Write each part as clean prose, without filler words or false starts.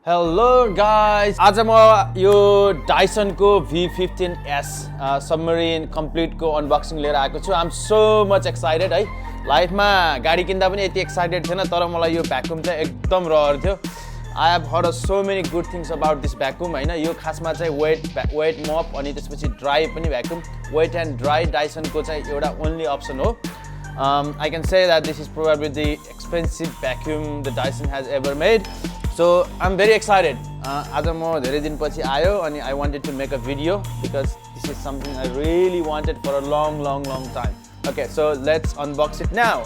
Hello guys, आज म यो Dyson को V15S submarine complete को unboxing लिएर आएको छु. I'm so much excited है. लाइफमा गाडी किन्दा पनि यति एक्साइटेड थिएन तर मलाई यो भ्याकुम चाहिँ एकदम रहर थियो. I have heard so many good things about this vacuum हैन. यो खासमा चाहिँ wet mop अनि त्यसपछि dry पनि vacuum. Wet and dry Dyson को चाहिँ एउटा only option हो. I can say that this is probably the expensive vacuum the Dyson has ever made. So I'm very excited. आज म धेरै दिनपछि आयो अनि I wanted to make a video because this is something I really wanted for a long time. Okay, so let's unbox it now.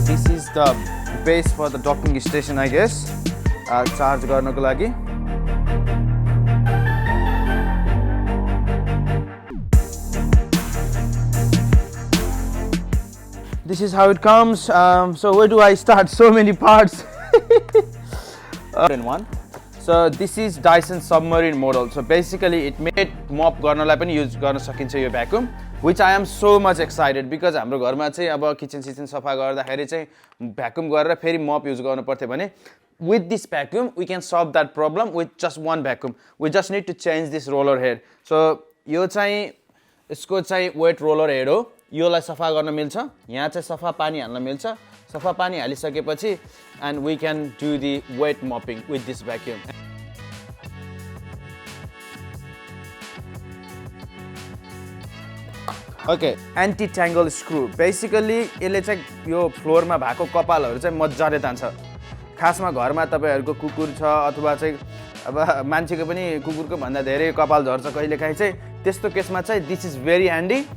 This is the base for the docking station, I guess. Charge गर्नको लागि. This is how it comes. So where do I start? So many parts. One. So this is Dyson submarine model. So basically it made mop गर्नलाई पनि use गर्न सकिन्छ यो vacuum, which I am so much excited because हाम्रो घरमा चाहिँ अब kitchen सिचन सफा गर्दाखेरि चाहिँ भ्याकुम गरेर फेरि मप युज गर्नु पर्थ्यो भने with this vacuum we can solve that problem with just one vacuum. We just need to change this roller head. So यो चाहिँ यसको चाहिँ वेट रोलर हेड हो. योलाई सफा गर्न मिल्छ. यहाँ चाहिँ सफा पानी हाल्न मिल्छ. सफा पानी हालिसकेपछि and we can do the wet mopping with this vacuum. Okay, anti-tangle screw. Basically यसले चाहिँ यो फ्लोरमा भएको कपालहरु चाहिँ मज्जाले तान्छ. खासमा घरमा तपाईहरुको कुकुर छ अथवा चाहिँ अब मान्छेको पनि कुकुरको भन्दा धेरै कपाल झर्छ कहिलेकाहीँ चाहिँ त्यस्तो केसमा चाहिँ this is very handy.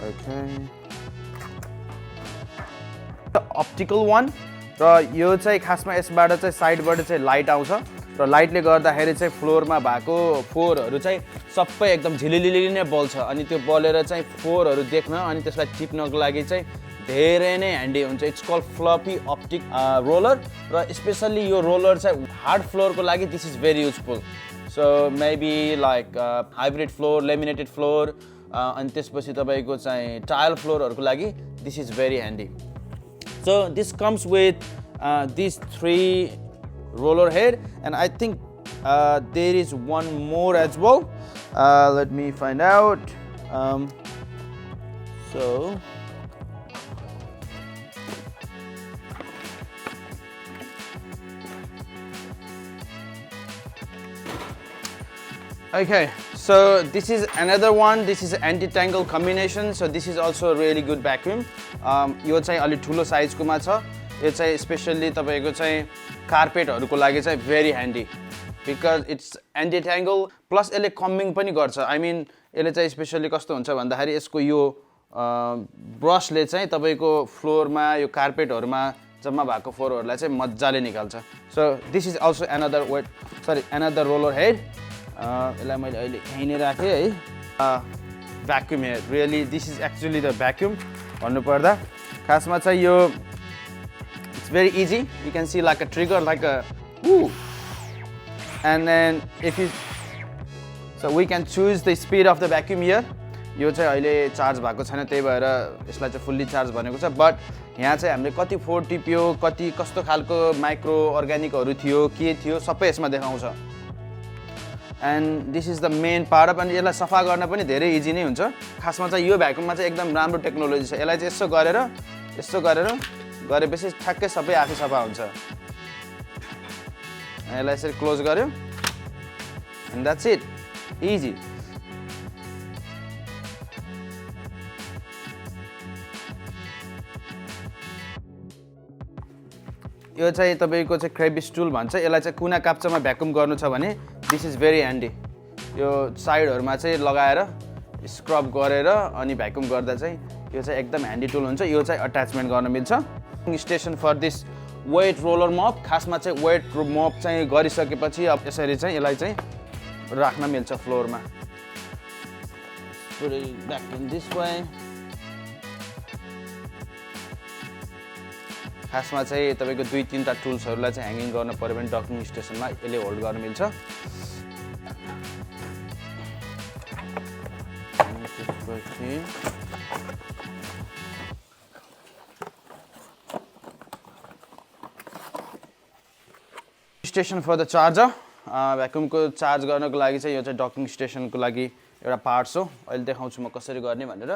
Okay. The optical one. र यो चाहिँ खासमा यसबाट चाहिँ साइडबाट चाहिँ लाइट आउँछ र लाइटले गर्दाखेरि चाहिँ फ्लोरमा भएको फोरहरु चाहिँ सबै एकदम झिलिलिली नै बल्छ अनि त्यो बलेर चाहिँ फोरहरु देख्न अनि त्यसलाई टिप्नको लागि चाहिँ धेरै नै ह्यान्डी हुन्छ. It's called fluffy optic roller र स्पेशली यो रोलर चाहिँ हार्ड फ्लोरको लागि this is very useful. So maybe like hybrid floor, laminated floor अनि त्यसपछि तपाईको चाहिँ टाइल फ्लोरहरुको लागि this is very handy. So this comes with these 3 roller head and I think there is one more as well. Let me find out. So okay, so this is another one. This is anti-tangle combination. So this is also a really good vacuum. यो चाहिँ अलि ठुलो साइजको मा छ. यो चाहिँ specially तपाईको चाहिँ कार्पेटहरुको लागि चाहिँ very handy because it's anti-tangle plus यसले कम्बिङ पनि गर्छ. I mean यसले चाहिँ स्पेशली कस्तो हुन्छ भन्दाखेरि यसको यो ब्रशले चाहिँ तपाईको फ्लोरमा यो कार्पेटहरुमा जम्मा भएको फोरहरुलाई चाहिँ मज्जाले निकाल्छ. So this is also another another roller head. यसलाई मैले अहिले यही नै राखे है. Vacuum here. Really this is actually the vacuum. भन्नु पर्दा खासमा चाहिँ यो it's very easy. You can see like a trigger, like a woo. And then if you we can choose the speed of the vacuum here. यो चाहिँ अहिले charge भएको छैन त्यही भएर यसलाई चाहिँ फुल्ली चार्ज भनेको छ. बट यहाँ चाहिँ हामीले कति फोर टिप्यो, कति कस्तो खालको माइक्रो अर्गानिकहरु थियो, के थियो सबै यसमा देखाउँछ. And this is the main part of अनि यसलाई सफा गर्न पनि धेरै इजी नै हुन्छ. खासमा चाहिँ यो भ्याकुममा चाहिँ एकदम राम्रो टेक्नोलोजी छ. यसलाई चाहिँ यसो गरेर गरेपछि ठ्याक्कै सबै आफै सफा हुन्छ. यसलाई यसरी क्लोज गर्यो and that's it. Easy. यो चाहिँ तपाईको चाहिँ क्रेविङ टुल भन्छ. यसलाई चाहिँ कुना काप्चामा भ्याकुम गर्नु छ भने दिस इज भेरी ह्यान्डी. यो साइडहरुमा चाहिँ लगाएर स्क्रब गरेर अनि भ्याकुम गर्दा चाहिँ यो चाहिँ एकदम ह्यान्डी टुल हुन्छ. यो चाहिँ अट्याचमेन्ट गर्न मिल्छ. Station for this wet roller mop. खासमा चाहिँ वेट मप चाहिँ गरिसकेपछि अब यसरी चाहिँ यसलाई चाहिँ राख्न मिल्छ फ्लोरमा. put it back in this way. खासमा चाहिँ तपाईको 2-3टा टुल्सहरुलाई चाहिँ ह्याङ्गिङ गर्न पर्यो भने डकिङ स्टेसनमा यसले होल्ड गर्न मिल्छ station for the charger vacuum को चार्ज गर्नको लागि चाहिँ यो चाहिँ डकिङ स्टेशनको लागि एउटा पार्ट्स हो अहिले देखाउँछु म कसरी गर्ने भनेर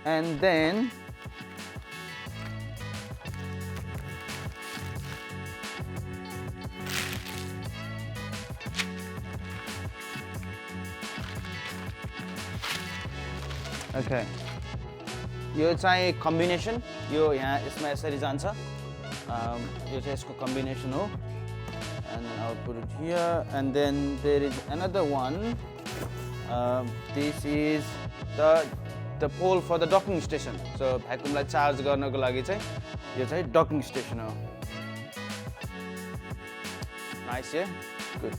and then okay यो चाहिँ कम्बिनेसन यो यहाँ यसमा यसरी जान्छ यो चाहिँ यसको कम्बिनेसन हो and then I'll put it here and then there is another one this is the pole for the docking station so vacuum लाई चार्ज गर्नको लागि चाहिँ यो चाहिँ docking station हो nice yeah good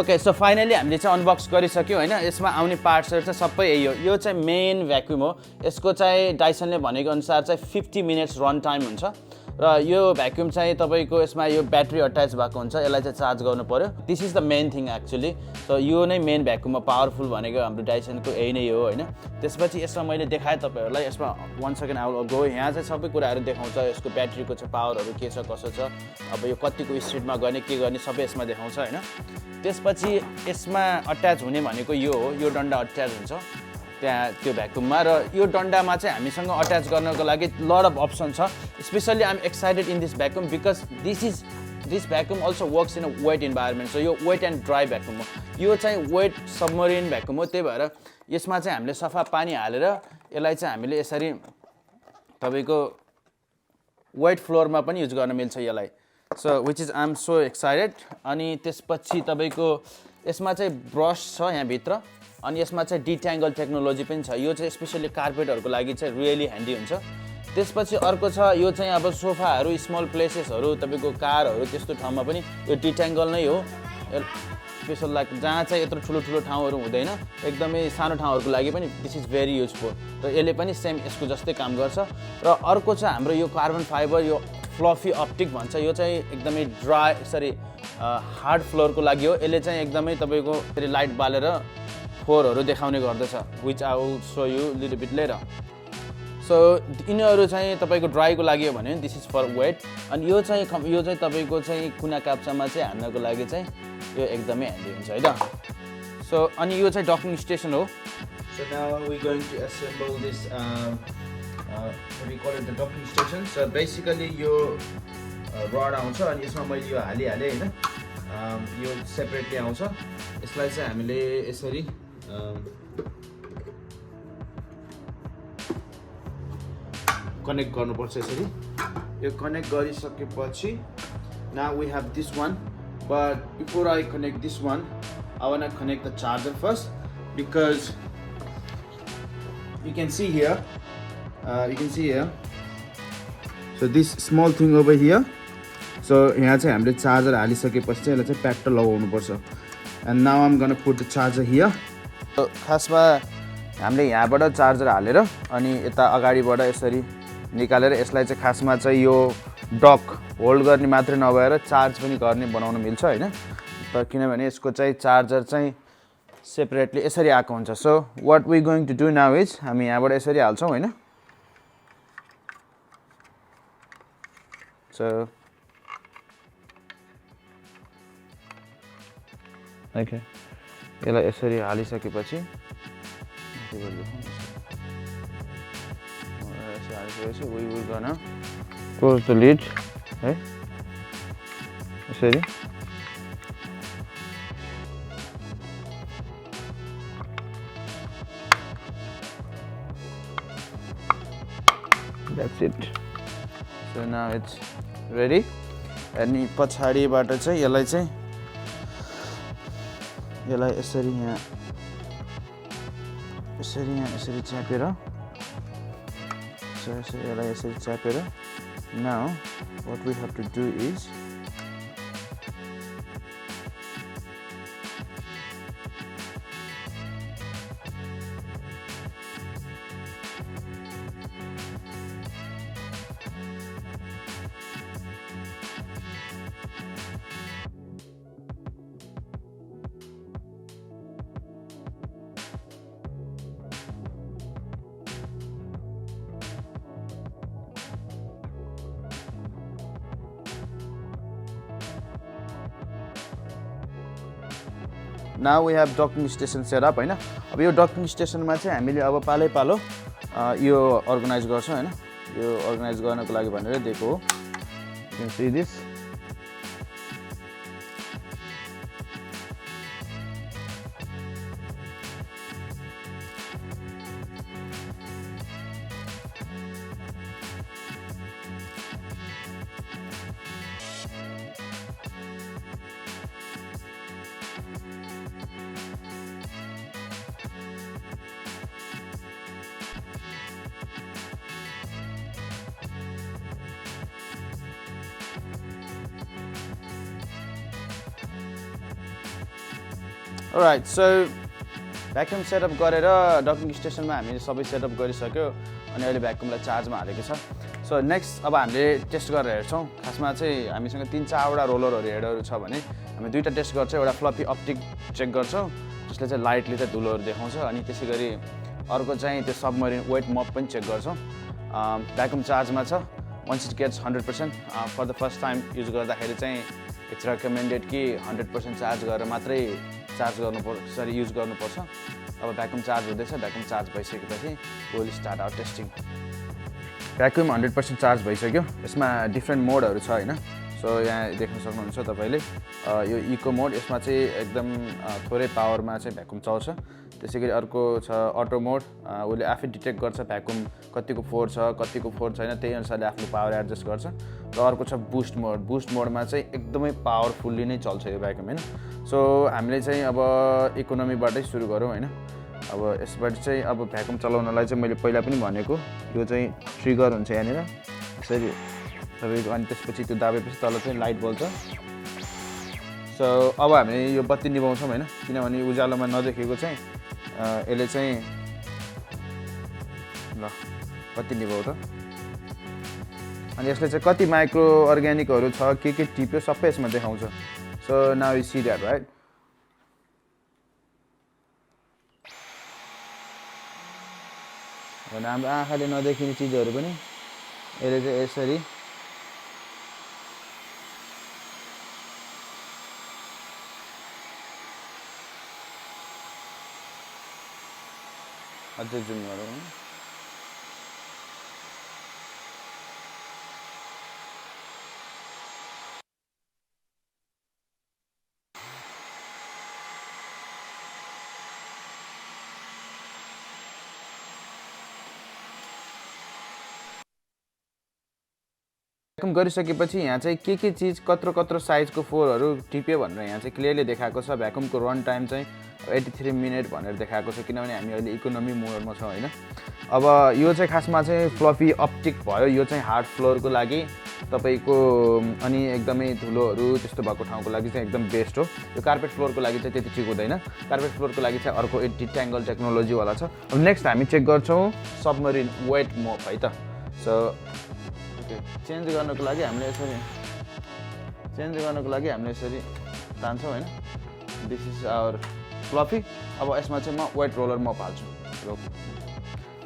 Okay, so finally हामीले चाहिँ unbox गरिसक्यौ हैन यसमा आउने पार्ट्सहरु चाहिँ सबै यही हो यो चाहिँ मेन भ्याक्युम हो यसको चाहिँ डाइसनले भनेको अनुसार चाहिँ 50 मिनेट्स रन टाइम हुन्छ र यो भ्याक्युम चाहिँ तपाईको यसमा यो ब्याट्री अट्याच भएको हुन्छ यसलाई चाहिँ चार्ज गर्नु पर्यो this is the main thing actually so यो नै मेन भ्याक्युममा पावरफुल भनेको हाम्रो डाइसनको यही नै हो हैन त्यसपछि यसमा मैले देखाए तपाईहरुलाई यसमा 1 सेकेन्ड आउट गो यहाँ चाहिँ सबै कुराहरु देखाउँछ यसको ब्याट्रीको चाहिँ पावरहरु के छ कसो छ अब यो कतिको स्पिडमा गर्ने के गर्ने सबै यसमा देखाउँछ हैन त्यसपछि यसमा अट्याच हुने भनेको यो हो यो डन्डा अट्याच हुन्छ त्यहाँ त्यो भ्याक्युममा र यो डन्डामा चाहिँ हामीसँग अट्याच गर्नको लागि लट अफ अप्सन छ specially I am excited in this vacuum because this vacuum also works in a wet environment so यो वेट एन्ड ड्राई भ्याक्युम हो यो चाहिँ वेट सबमरिन भ्याक्युम हो त्यही भएर यसमा चाहिँ हामीले सफा पानी हालेर यसलाई चाहिँ हामीले यसरी तपाईको वेट फ्लोरमा पनि युज गर्न मिल्छ यसलाई so which is I am so excited अनि त्यसपछि तपाईको यसमा चाहिँ ब्रश छ यहाँ भित्र अनि यसमा चाहिँ डिट्याङ्गल टेक्नोलोजी पनि छ यो चाहिँ स्पेशली कार्पेटहरुको लागि चाहिँ रियली ह्यान्डी हुन्छ त्यसपछि अर्को छ यो चाहिँ अब सोफाहरु स्मल प्लेसेसहरु तपाईको कारहरु त्यस्तो ठाउँमा पनि यो डिट्याङ्गल नै हो स्पेशल लाइक जहाँ चाहिँ यत्रो ठुलो ठुलो ठाउँहरु हुँदैन एकदमै सानो ठाउँहरुको लागि पनि दिस इज भेरी युजफुल र यसले पनि सेम यसको जस्तै काम गर्छ र अर्को चाहिँ हाम्रो यो कार्बन फाइबर यो फ्लफी अप्टिक भन्छ यो चाहिँ एकदमै ड्राई सरी हार्ड फ्लोरको लागि हो यसले चाहिँ एकदमै तपाईको फेरि लाइट बालेर फोरहरु देखाउने गर्दछ which I will show you little bit later so यिनीहरु चाहिँ तपाईको ड्राईको लागि हो भने दिस इज फर वेट अनि यो चाहिँ तपाईको चाहिँ कुना काप्चामा चाहिँ हान्नको लागि चाहिँ यो एकदमै ह्यान्डी हुन्छ है त सो अनि यो चाहिँ डकिङ स्टेसन हो so now we going to assemble this what do you call it the docking station so basically यो रड आउँछ अनि यसमा मैले यो हाले हैन यो सेपरेटली आउँछ यसलाई चाहिँ हामीले यसरी कनेक्ट गर्नुपर्छ यसरी यो कनेक्ट गरिसकेपछि now we have this one but before I connect this one I want to connect the charger first because you can see here so this small thing over here so यहाँ चाहिँ हामीले charger हालिसकेपछि चाहिँ यसलाई चाहिँ pact लगाउनु पर्छ and now I'm going to put the charger here खासमा हामीले यहाँबाट चार्जर हालेर अनि यता अगाडिबाट यसरी निकालेर यसलाई चाहिँ खासमा चाहिँ यो डक होल्ड गर्ने मात्रै नभएर चार्ज पनि गर्ने बनाउन मिल्छ हैन तर किनभने यसको चाहिँ चार्जर चाहिँ सेपरेटली यसरी आएको हुन्छ so what we going to do now is हामी यहाँबाट यसरी हाल्छौं हैन सो ओके यसलाई यसरी हालिसकेपछि we will gonna close the lid है यसरी that's it so now it's ready अनि पछाडीबाट चाहिँ यसलाई यसरी यहाँ यसरी यहाँ यसरी च्यापेर यसलाई यसरी च्यापेर now what we have to do is now we have docking station set up हैन अब यो docking stationमा चाहिँ हामीले अब पालै पालो यो अर्गनाइज गर्छौं हैन यो अर्गनाइज गर्नको लागि भनेर दिएको हो you can see this Alright, so vacuum setup गरेर डकिङ स्टेसनमा हामीले सबै सेटअप गरिसक्यो अनि अहिले भ्याक्युमलाई चार्जमा हालेको छ सो नेक्स्ट अब हामीले टेस्ट गरेर हेर्छौं खासमा चाहिँ हामीसँग 3-4 वटा रोलरहरु हेडहरु छ भने हामी दुईटा टेस्ट गर्छौं एउटा फ्लपी अप्टिक चेक गर्छौं जसले चाहिँ लाइटले चाहिँ धुलोहरु देखाउँछ अनि त्यसैगरी अर्को चाहिँ त्यो सबमरिन वेट मप पनि चेक गर्छौं भ्याक्युम चार्जमा छ once it gets 100% for the first time use गर्दाखेरि चाहिँ it's recommended कि 100% चार्ज गरेर मात्रै चार्ज गर्नुपर्छ सरी युज गर्नुपर्छ अब भ्याक्युम चार्ज हुँदैछ भ्याक्युम चार्ज भइसकेपछि we'll start our testing vacuum 100% charge भइसक्यो यसमा डिफरेन्ट मोडहरु छ हैन सो यहाँ देख्न सक्नुहुन्छ तपाईले यो इको मोड यसमा चाहिँ एकदम थोरै पावरमा चाहिँ भ्याक्युम चल्छ त्यसैगरी अर्को छ अटो मोड उले आफै डिटेक्ट गर्छ भ्याक्युम कतिको फोर्स छ कतिको फोर्स छैन त्यही अनुसारले आफ्नो पावर एडजस्ट गर्छ र अर्को छ बुस्ट मोडमा चाहिँ एकदमै पावरफुल्ली नै चल्छ यो भ्याक्युम हैन सो हामीले चाहिँ अब इकोनोमीबाटै सुरु गरौँ हैन अब यसबाट चाहिँ अब भ्याक्युम चलाउनलाई चाहिँ मैले पहिला पनि भनेको यो चाहिँ ट्रिगर हुन्छ यहाँनिर यसरी तपाईको अनि त्यसपछि त्यो दाबेपछि तल चाहिँ लाइट बल्छ सो अब हामीले यो बत्ती निभाउँछौं हैन किनभने उज्यालोमा नदेखेको चाहिँ यसले चाहिँ ल बत्ती निभाउ त अनि यसले चाहिँ कति माइक्रो अर्ग्यानिकहरु छ के टिप्यो सबै यसमा देखाउँछ so now you see that right अनि हाम्रो आँखाले नदेखिने चीजहरु पनि यसले चाहिँ यसरी अझै जुम गरौँ भ्याक्युम गरिसकेपछि यहाँ चाहिँ के चीज कत्रो साइजको फोरहरु टिप्यो भनेर यहाँ चाहिँ क्लियरली देखाएको छ भ्याक्युमको रन टाइम चाहिँ 83 मिनेट भनेर देखाएको छ किनभने हामी अहिले इकोनोमी मोडमा छौं हैन अब यो चाहिँ खासमा चाहिँ फ्लफी अप्टिक भयो यो चाहिँ हार्ड फ्लोरको लागि तपाईको अनि एकदमै धुलोहरु त्यस्तो भएको ठाउँको लागि चाहिँ एकदम बेस्ट हो यो कार्पेट फ्लोरको लागि चाहिँ त्यति ठीक हुँदैन कार्पेट फ्लोरको लागि चाहिँ अर्को डिट्याङ्गल टेक्नोलोजी वाला छ अब नेक्स्ट हामी चेक गर्छौं सबमरिन वेट मप है त सो ओके चेन्ज गर्नको लागि हामीले यसरी तान्छौं हैन दिस इज आवर फ्लफी अब यसमा चाहिँ म वेट रोलर मप हाल्छु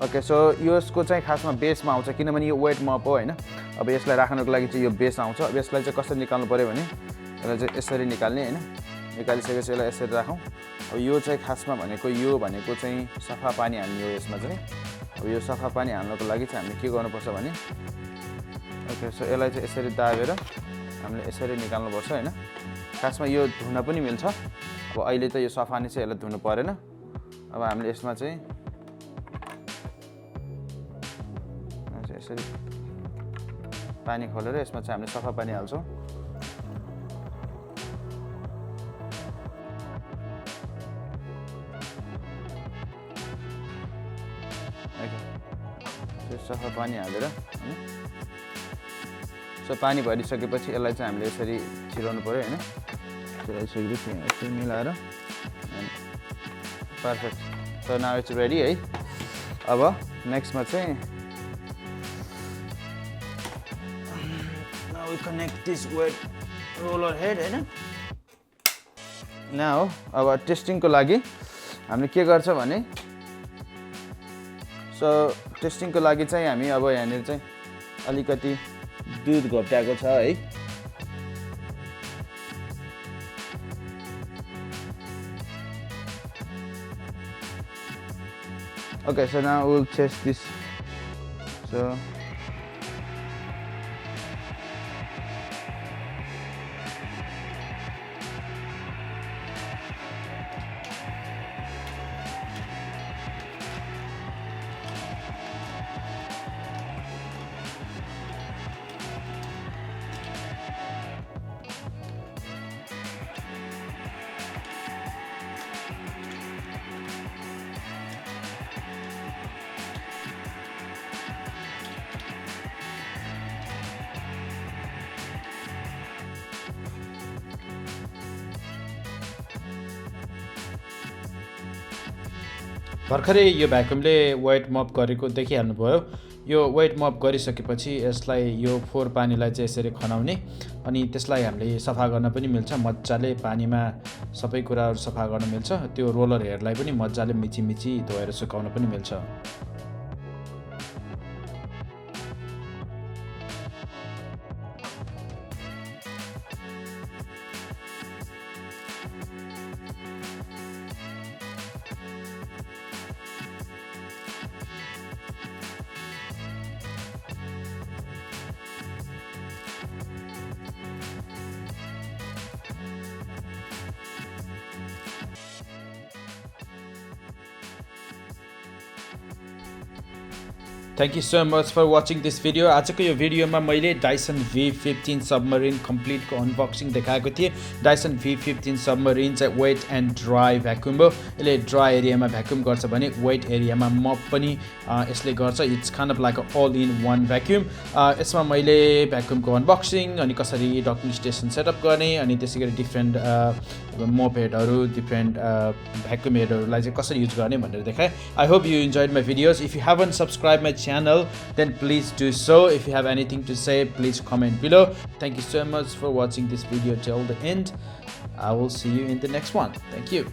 ओके सो यसको चाहिँ खासमा बेसमा आउँछ किनभने यो वेट मप हो हैन अब यसलाई राख्नको लागि चाहिँ यो बेस आउँछ अब यसलाई चाहिँ कसरी निकाल्नु पर्यो भने यसलाई चाहिँ यसरी निकाल्ने हैन निकालिसकेपछि यसलाई यसरी राखौं अब यो चाहिँ खासमा भनेको चाहिँ सफा पानी हाल्ने हो यसमा चाहिँ अब यो सफा पानी हाल्नको लागि चाहिँ हामीले के गर्नुपर्छ भने ओके सो यसलाई चाहिँ यसरी दाबेर हामीले यसरी निकाल्नु पर्छ हैन खासमा यो धुन पनि मिल्छ अब अहिले त यो सफा नै छ यसलाई धुनु परेन अब हामीले यसमा चाहिँ यसरी पानी खोलेर यसमा चाहिँ हामीले सफा पानी हाल्छौं सफा पानी हालेर हैन सो पानी भरिसकेपछि यसलाई चाहिँ हामीले यसरी छिराउनु पर्यो हैन छिराइसकेपछि यहाँ यसरी मिलाएर perfect so now it's ready है अब नेक्स्टमा चाहिँ now we connect this wet roller head हैन now अब टेस्टिङको लागि हामीले के गर्छ भने सो टेस्टिङको लागि चाहिँ हामी अब यहाँनिर चाहिँ अलिकति दूध घोप्ट्याएको छ है Okay, so now we'll test this. So भर्खरै यो भ्याक्युमले वेट मप गरेको देखिहाल्नुभयो यो वेट मप गरिसकेपछि यसलाई यो फोहोर पानीलाई चाहिँ यसरी खनाउने अनि त्यसलाई हामीले सफा गर्न पनि मिल्छ मज्जाले पानीमा सबै कुराहरू सफा गर्न मिल्छ त्यो रोलर हेयरलाई पनि मज्जाले मिची धोएर सुकाउन पनि मिल्छ Thank you so much for watching this video. आजको यो भिडियोमा मैले Dyson V15 submarine complete को unboxing देखाएको थिएँ. Dyson V15 submarine चाहिँ wet and dry vacuum हो. यसले dry एरियामा भ्याक्युम गर्छ भने wet एरियामा मप पनि यसले गर्छ. It's kind of like a all in one vacuum. यसमा मैले भ्याक्युमको unboxing अनि कसरी docking station setup गर्ने अनि त्यसैगरी different mop headहरु different vacuum headहरुलाई चाहिँ कसरी युज गर्ने भनेर देखाएँ. I hope you enjoyed my videos. If you haven't subscribed my channel, then please do so. If you have anything to say, please comment below. Thank you so much for watching this video till the end. I will see you in the next one. Thank you.